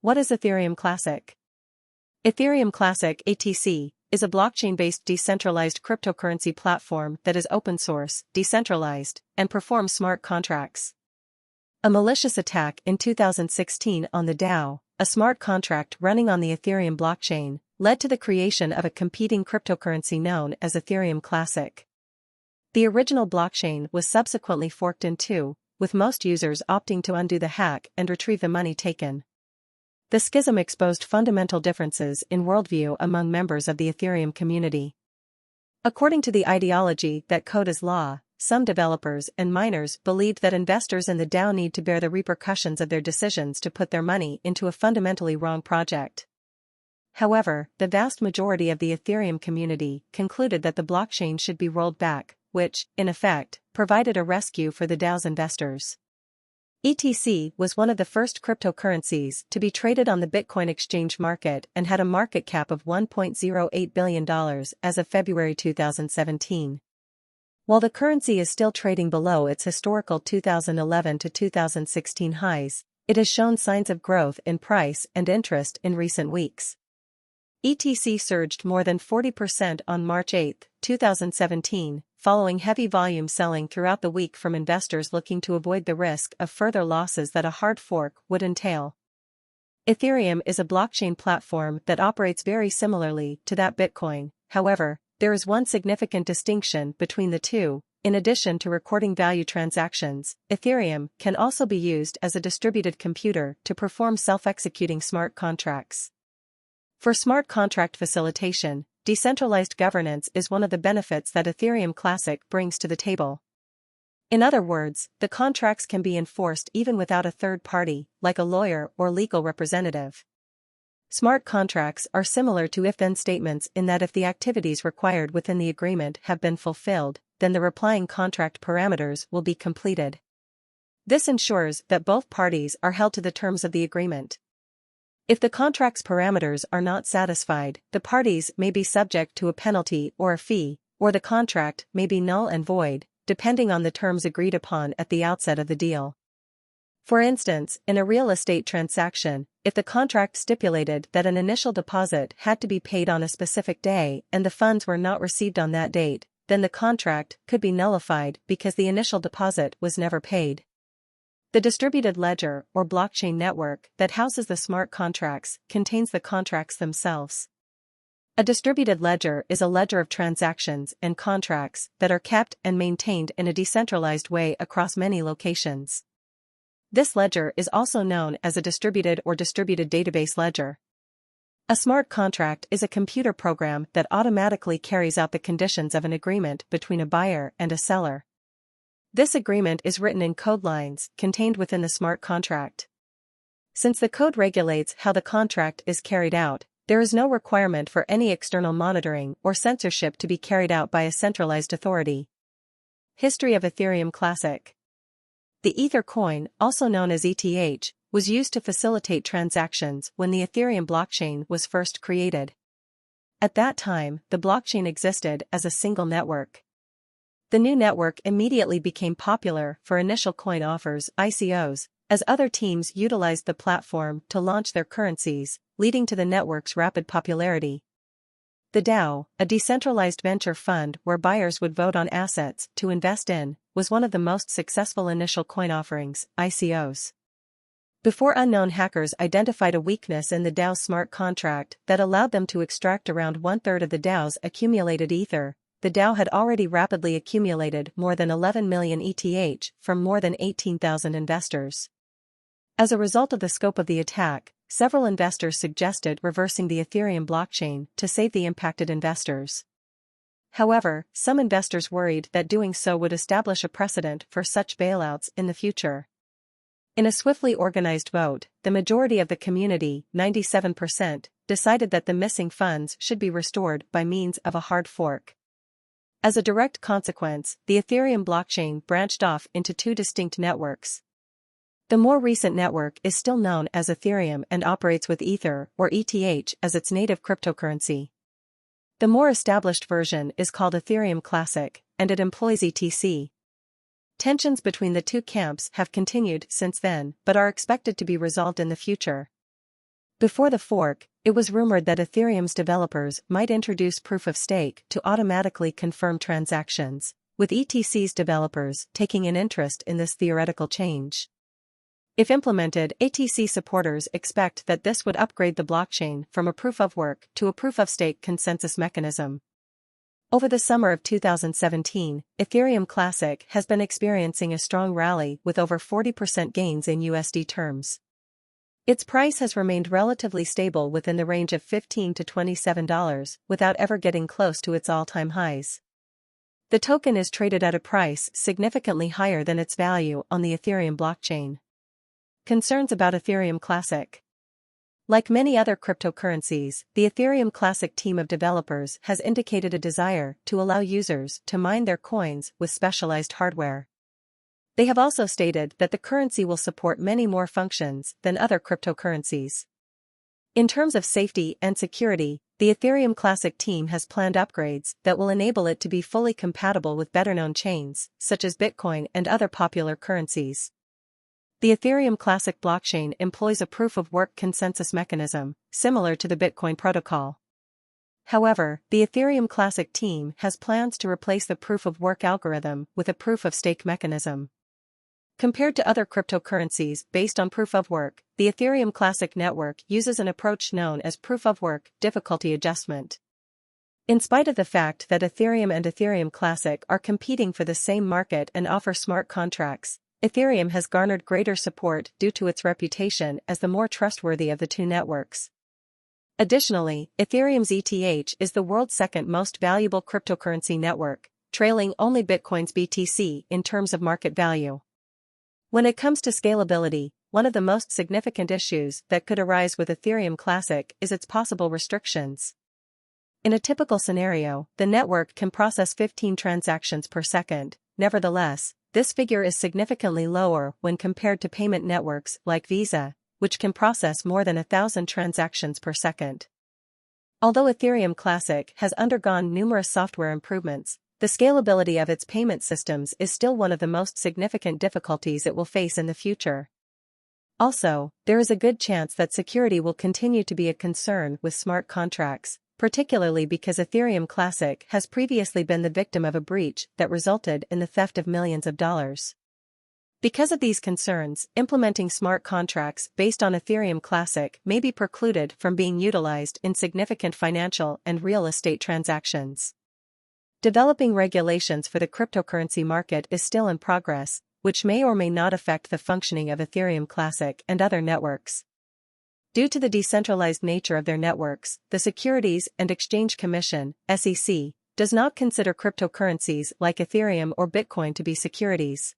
What is Ethereum Classic? Ethereum Classic (ETC) is a blockchain-based decentralized cryptocurrency platform that is open-source, decentralized, and performs smart contracts. A malicious attack in 2016 on the DAO, a smart contract running on the Ethereum blockchain, led to the creation of a competing cryptocurrency known as Ethereum Classic. The original blockchain was subsequently forked in two, with most users opting to undo the hack and retrieve the money taken. The schism exposed fundamental differences in worldview among members of the Ethereum community. According to the ideology that code is law, some developers and miners believed that investors in the DAO need to bear the repercussions of their decisions to put their money into a fundamentally wrong project. However, the vast majority of the Ethereum community concluded that the blockchain should be rolled back, which, in effect, provided a rescue for the DAO's investors. ETC was one of the first cryptocurrencies to be traded on the Bitcoin exchange market and had a market cap of $1.08 billion as of February 2017. While the currency is still trading below its historical 2011 to 2016 highs, it has shown signs of growth in price and interest in recent weeks. ETC surged more than 40% on March 8, 2017, following heavy volume selling throughout the week from investors looking to avoid the risk of further losses that a hard fork would entail. Ethereum is a blockchain platform that operates very similarly to that Bitcoin. However, there is one significant distinction between the two. In addition to recording value transactions, Ethereum can also be used as a distributed computer to perform self-executing smart contracts. For smart contract facilitation, decentralized governance is one of the benefits that Ethereum Classic brings to the table. In other words, the contracts can be enforced even without a third party, like a lawyer or legal representative. Smart contracts are similar to if-then statements in that if the activities required within the agreement have been fulfilled, then the replying contract parameters will be completed. This ensures that both parties are held to the terms of the agreement. If the contract's parameters are not satisfied, the parties may be subject to a penalty or a fee, or the contract may be null and void, depending on the terms agreed upon at the outset of the deal. For instance, in a real estate transaction, if the contract stipulated that an initial deposit had to be paid on a specific day and the funds were not received on that date, then the contract could be nullified because the initial deposit was never paid. The distributed ledger or blockchain network that houses the smart contracts contains the contracts themselves. A distributed ledger is a ledger of transactions and contracts that are kept and maintained in a decentralized way across many locations. This ledger is also known as a distributed or distributed database ledger. A smart contract is a computer program that automatically carries out the conditions of an agreement between a buyer and a seller. This agreement is written in code lines contained within the smart contract. Since the code regulates how the contract is carried out, there is no requirement for any external monitoring or censorship to be carried out by a centralized authority. History of Ethereum Classic. The Ether coin, also known as ETH, was used to facilitate transactions when the Ethereum blockchain was first created. At that time, the blockchain existed as a single network. The new network immediately became popular for initial coin offers (ICOs), as other teams utilized the platform to launch their currencies, leading to the network's rapid popularity. The DAO, a decentralized venture fund where buyers would vote on assets to invest in, was one of the most successful initial coin offerings (ICOs). Before unknown hackers identified a weakness in the DAO's smart contract that allowed them to extract around one-third of the DAO's accumulated Ether, the DAO had already rapidly accumulated more than 11 million ETH from more than 18,000 investors. As a result of the scope of the attack, several investors suggested reversing the Ethereum blockchain to save the impacted investors. However, some investors worried that doing so would establish a precedent for such bailouts in the future. In a swiftly organized vote, the majority of the community, 97%, decided that the missing funds should be restored by means of a hard fork. As a direct consequence, the Ethereum blockchain branched off into two distinct networks. The more recent network is still known as Ethereum and operates with Ether or ETH as its native cryptocurrency. The more established version is called Ethereum Classic, and it employs ETC. Tensions between the two camps have continued since then but are expected to be resolved in the future. Before the fork, it was rumored that Ethereum's developers might introduce proof of stake to automatically confirm transactions, with ETC's developers taking an interest in this theoretical change. If implemented, ATC supporters expect that this would upgrade the blockchain from a proof-of-work to a proof-of-stake consensus mechanism. Over the summer of 2017, Ethereum Classic has been experiencing a strong rally with over 40% gains in USD terms. Its price has remained relatively stable within the range of $15 to $27 without ever getting close to its all-time highs. The token is traded at a price significantly higher than its value on the Ethereum blockchain. Concerns about Ethereum Classic. Like many other cryptocurrencies, the Ethereum Classic team of developers has indicated a desire to allow users to mine their coins with specialized hardware. They have also stated that the currency will support many more functions than other cryptocurrencies. In terms of safety and security, the Ethereum Classic team has planned upgrades that will enable it to be fully compatible with better-known chains, such as Bitcoin and other popular currencies. The Ethereum Classic blockchain employs a proof-of-work consensus mechanism, similar to the Bitcoin protocol. However, the Ethereum Classic team has plans to replace the proof-of-work algorithm with a proof-of-stake mechanism. Compared to other cryptocurrencies based on proof-of-work, the Ethereum Classic network uses an approach known as proof-of-work difficulty adjustment. In spite of the fact that Ethereum and Ethereum Classic are competing for the same market and offer smart contracts, Ethereum has garnered greater support due to its reputation as the more trustworthy of the two networks. Additionally, Ethereum's ETH is the world's second most valuable cryptocurrency network, trailing only Bitcoin's BTC in terms of market value. When it comes to scalability, one of the most significant issues that could arise with Ethereum Classic is its possible restrictions. In a typical scenario, the network can process 15 transactions per second. Nevertheless, this figure is significantly lower when compared to payment networks like Visa, which can process more than 1,000 transactions per second. Although Ethereum Classic has undergone numerous software improvements, the scalability of its payment systems is still one of the most significant difficulties it will face in the future. Also, there is a good chance that security will continue to be a concern with smart contracts, particularly because Ethereum Classic has previously been the victim of a breach that resulted in the theft of millions of dollars. Because of these concerns, implementing smart contracts based on Ethereum Classic may be precluded from being utilized in significant financial and real estate transactions. Developing regulations for the cryptocurrency market is still in progress, which may or may not affect the functioning of Ethereum Classic and other networks. Due to the decentralized nature of their networks, the Securities and Exchange Commission, SEC, does not consider cryptocurrencies like Ethereum or Bitcoin to be securities.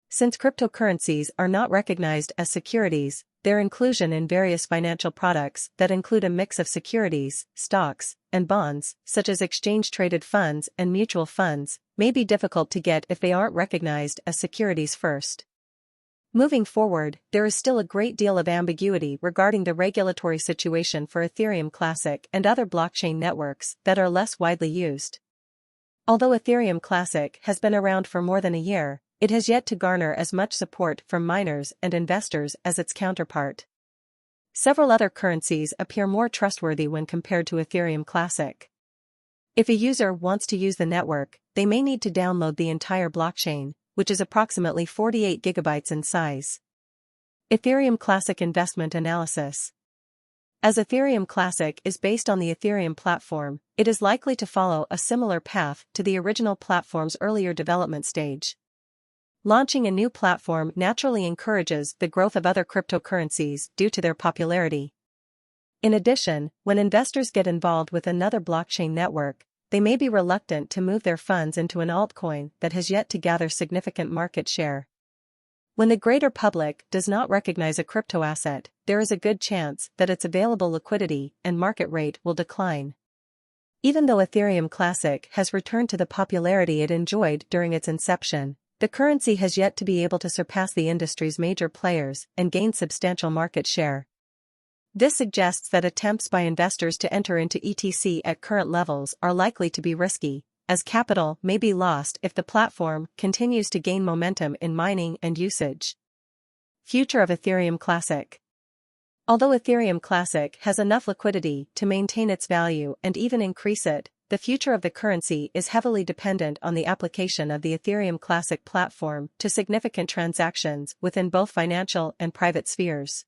Since cryptocurrencies are not recognized as securities, their inclusion in various financial products that include a mix of securities, stocks, and bonds, such as exchange-traded funds and mutual funds, may be difficult to get if they aren't recognized as securities first. Moving forward, there is still a great deal of ambiguity regarding the regulatory situation for Ethereum Classic and other blockchain networks that are less widely used. Although Ethereum Classic has been around for more than a year, it has yet to garner as much support from miners and investors as its counterpart. Several other currencies appear more trustworthy when compared to Ethereum Classic. If a user wants to use the network, they may need to download the entire blockchain, which is approximately 48 gigabytes in size. Ethereum Classic Investment Analysis. As Ethereum Classic is based on the Ethereum platform, it is likely to follow a similar path to the original platform's earlier development stage. Launching a new platform naturally encourages the growth of other cryptocurrencies due to their popularity. In addition, when investors get involved with another blockchain network, they may be reluctant to move their funds into an altcoin that has yet to gather significant market share. When the greater public does not recognize a crypto asset, there is a good chance that its available liquidity and market rate will decline. Even though Ethereum Classic has returned to the popularity it enjoyed during its inception, the currency has yet to be able to surpass the industry's major players and gain substantial market share. This suggests that attempts by investors to enter into ETC at current levels are likely to be risky, as capital may be lost if the platform continues to gain momentum in mining and usage. Future of Ethereum Classic. Although Ethereum Classic has enough liquidity to maintain its value and even increase it, the future of the currency is heavily dependent on the application of the Ethereum Classic platform to significant transactions within both financial and private spheres.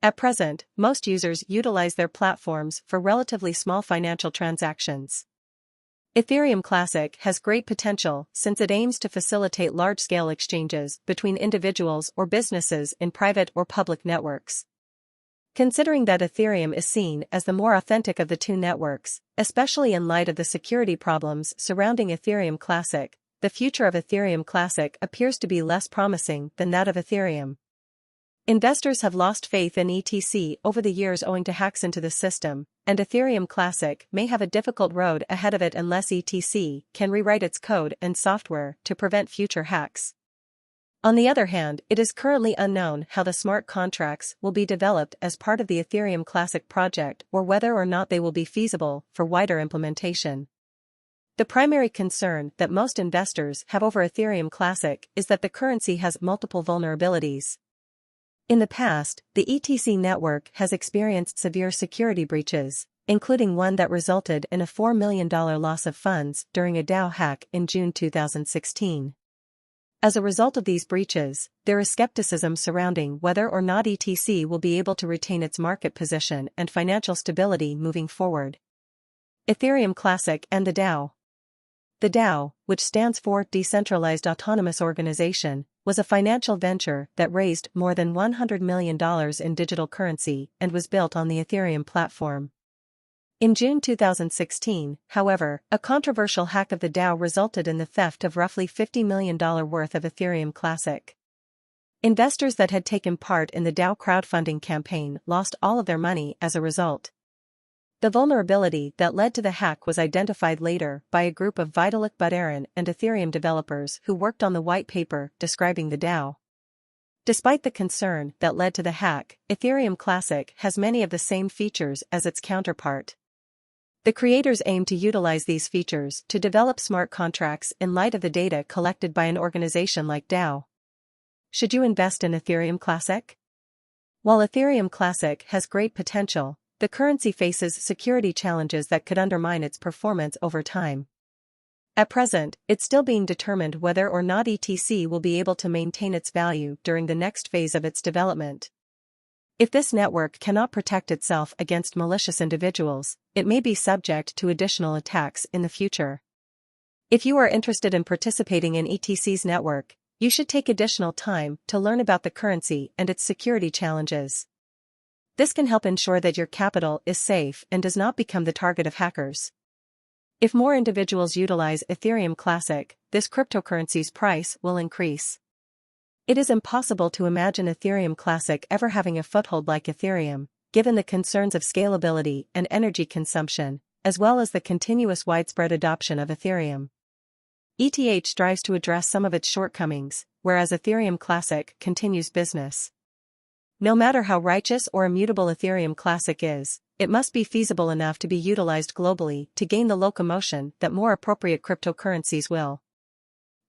At present, most users utilize their platforms for relatively small financial transactions. Ethereum Classic has great potential since it aims to facilitate large-scale exchanges between individuals or businesses in private or public networks. Considering that Ethereum is seen as the more authentic of the two networks, especially in light of the security problems surrounding Ethereum Classic, the future of Ethereum Classic appears to be less promising than that of Ethereum. Investors have lost faith in ETC over the years owing to hacks into the system, and Ethereum Classic may have a difficult road ahead of it unless ETC can rewrite its code and software to prevent future hacks. On the other hand, it is currently unknown how the smart contracts will be developed as part of the Ethereum Classic project or whether or not they will be feasible for wider implementation. The primary concern that most investors have over Ethereum Classic is that the currency has multiple vulnerabilities. In the past, the ETC network has experienced severe security breaches, including one that resulted in a $4 million loss of funds during a DAO hack in June 2016. As a result of these breaches, there is skepticism surrounding whether or not ETC will be able to retain its market position and financial stability moving forward. Ethereum Classic and the DAO. The DAO, which stands for Decentralized Autonomous Organization, was a financial venture that raised more than $100 million in digital currency and was built on the Ethereum platform. In June 2016, however, a controversial hack of the DAO resulted in the theft of roughly $50 million worth of Ethereum Classic. Investors that had taken part in the DAO crowdfunding campaign lost all of their money as a result. The vulnerability that led to the hack was identified later by a group of Vitalik Buterin and Ethereum developers who worked on the white paper describing the DAO. Despite the concern that led to the hack, Ethereum Classic has many of the same features as its counterpart. The creators aim to utilize these features to develop smart contracts in light of the data collected by an organization like DAO. Should you invest in Ethereum Classic? While Ethereum Classic has great potential, the currency faces security challenges that could undermine its performance over time. At present, it's still being determined whether or not ETC will be able to maintain its value during the next phase of its development. If this network cannot protect itself against malicious individuals, it may be subject to additional attacks in the future. If you are interested in participating in ETC's network, you should take additional time to learn about the currency and its security challenges. This can help ensure that your capital is safe and does not become the target of hackers. If more individuals utilize Ethereum Classic, this cryptocurrency's price will increase. It is impossible to imagine Ethereum Classic ever having a foothold like Ethereum, given the concerns of scalability and energy consumption, as well as the continuous widespread adoption of Ethereum. ETH strives to address some of its shortcomings, whereas Ethereum Classic continues business. No matter how righteous or immutable Ethereum Classic is, it must be feasible enough to be utilized globally to gain the locomotion that more appropriate cryptocurrencies will.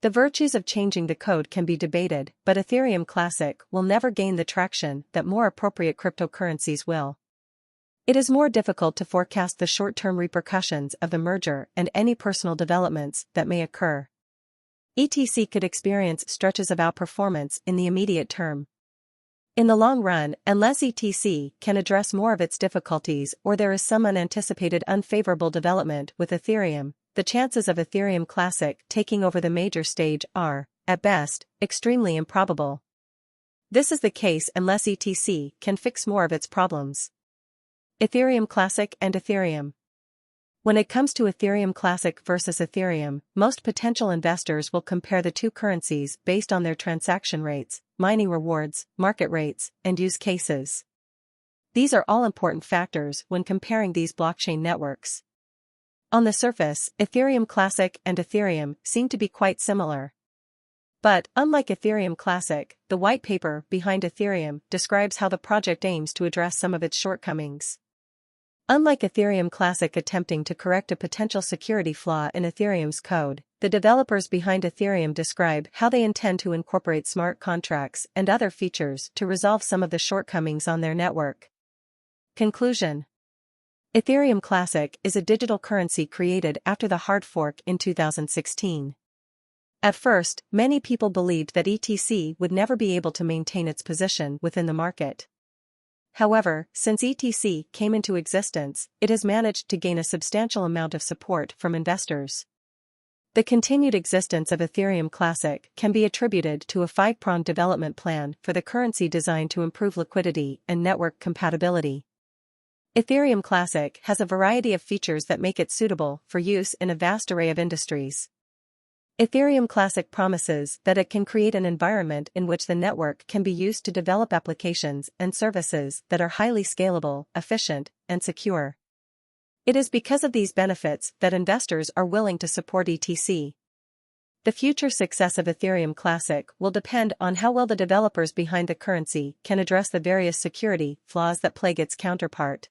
The virtues of changing the code can be debated, but Ethereum Classic will never gain the traction that more appropriate cryptocurrencies will. It is more difficult to forecast the short-term repercussions of the merger and any personal developments that may occur. ETC could experience stretches of outperformance in the immediate term. In the long run, unless ETC can address more of its difficulties or there is some unanticipated unfavorable development with Ethereum, the chances of Ethereum Classic taking over the major stage are, at best, extremely improbable. This is the case unless ETC can fix more of its problems. Ethereum Classic and Ethereum. When it comes to Ethereum Classic versus Ethereum, most potential investors will compare the two currencies based on their transaction rates, mining rewards, market rates, and use cases. These are all important factors when comparing these blockchain networks. On the surface, Ethereum Classic and Ethereum seem to be quite similar. But, unlike Ethereum Classic, the white paper behind Ethereum describes how the project aims to address some of its shortcomings. Unlike Ethereum Classic attempting to correct a potential security flaw in Ethereum's code, The developers behind Ethereum describe how they intend to incorporate smart contracts and other features to resolve some of the shortcomings on their network. Conclusion: Ethereum Classic is a digital currency created after the hard fork in 2016. At first, many people believed that ETC would never be able to maintain its position within the market. However, since ETC came into existence, it has managed to gain a substantial amount of support from investors. The continued existence of Ethereum Classic can be attributed to a five-pronged development plan for the currency designed to improve liquidity and network compatibility. Ethereum Classic has a variety of features that make it suitable for use in a vast array of industries. Ethereum Classic promises that it can create an environment in which the network can be used to develop applications and services that are highly scalable, efficient, and secure. It is because of these benefits that investors are willing to support ETC. The future success of Ethereum Classic will depend on how well the developers behind the currency can address the various security flaws that plague its counterpart.